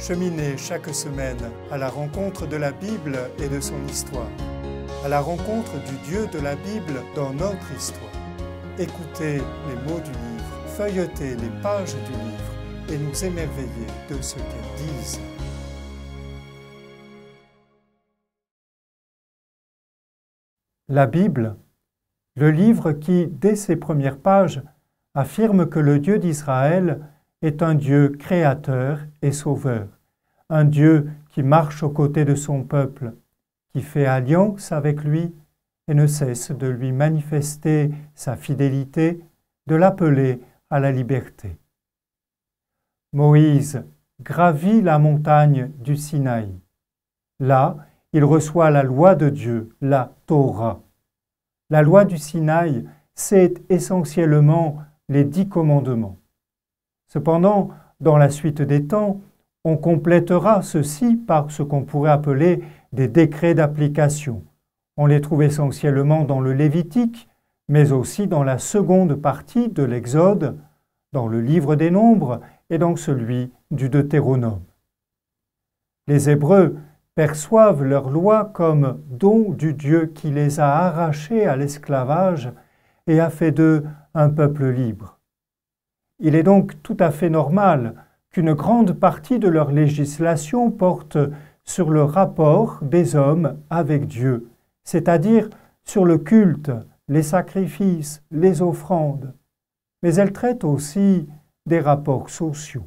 Cheminez chaque semaine à la rencontre de la Bible et de son histoire, à la rencontre du Dieu de la Bible dans notre histoire. Écoutez les mots du livre, feuilletez les pages du livre et nous émerveiller de ce qu'elles disent. La Bible, le livre qui, dès ses premières pages, affirme que le Dieu d'Israël est un Dieu créateur et sauveur, un Dieu qui marche aux côtés de son peuple, qui fait alliance avec lui et ne cesse de lui manifester sa fidélité, de l'appeler à la liberté. Moïse gravit la montagne du Sinaï. Là, il reçoit la loi de Dieu, la Torah. La loi du Sinaï, c'est essentiellement les 10 commandements. Cependant, dans la suite des temps, on complétera ceci par ce qu'on pourrait appeler des décrets d'application. On les trouve essentiellement dans le Lévitique, mais aussi dans la seconde partie de l'Exode, dans le livre des Nombres et dans celui du Deutéronome. Les Hébreux perçoivent leur loi comme don du Dieu qui les a arrachés à l'esclavage et a fait d'eux un peuple libre. Il est donc tout à fait normal qu'une grande partie de leur législation porte sur le rapport des hommes avec Dieu, c'est-à-dire sur le culte, les sacrifices, les offrandes, mais elle traite aussi des rapports sociaux.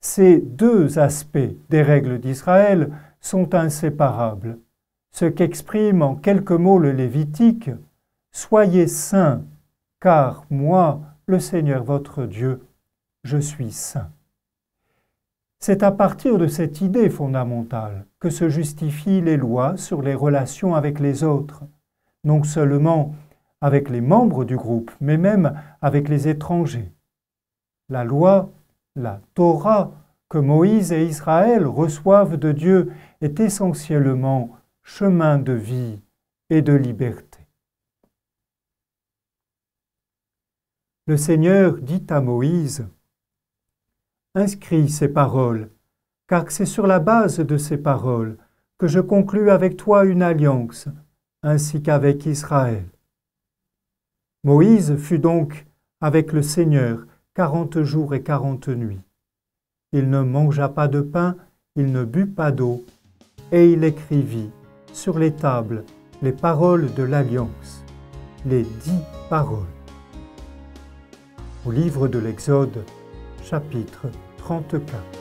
Ces deux aspects des règles d'Israël sont inséparables. Ce qu'exprime en quelques mots le Lévitique, « Soyez saints, car moi, le Seigneur votre Dieu, je suis saint ». C'est à partir de cette idée fondamentale que se justifient les lois sur les relations avec les autres, non seulement avec les membres du groupe, mais même avec les étrangers. La loi, la Torah, que Moïse et Israël reçoivent de Dieu est essentiellement chemin de vie et de liberté. Le Seigneur dit à Moïse « Inscris ces paroles, car c'est sur la base de ces paroles que je conclus avec toi une alliance, ainsi qu'avec Israël. » Moïse fut donc avec le Seigneur 40 jours et 40 nuits. Il ne mangea pas de pain, il ne but pas d'eau, et il écrivit sur les tables les paroles de l'Alliance, les 10 paroles. Au livre de l'Exode, chapitre 34.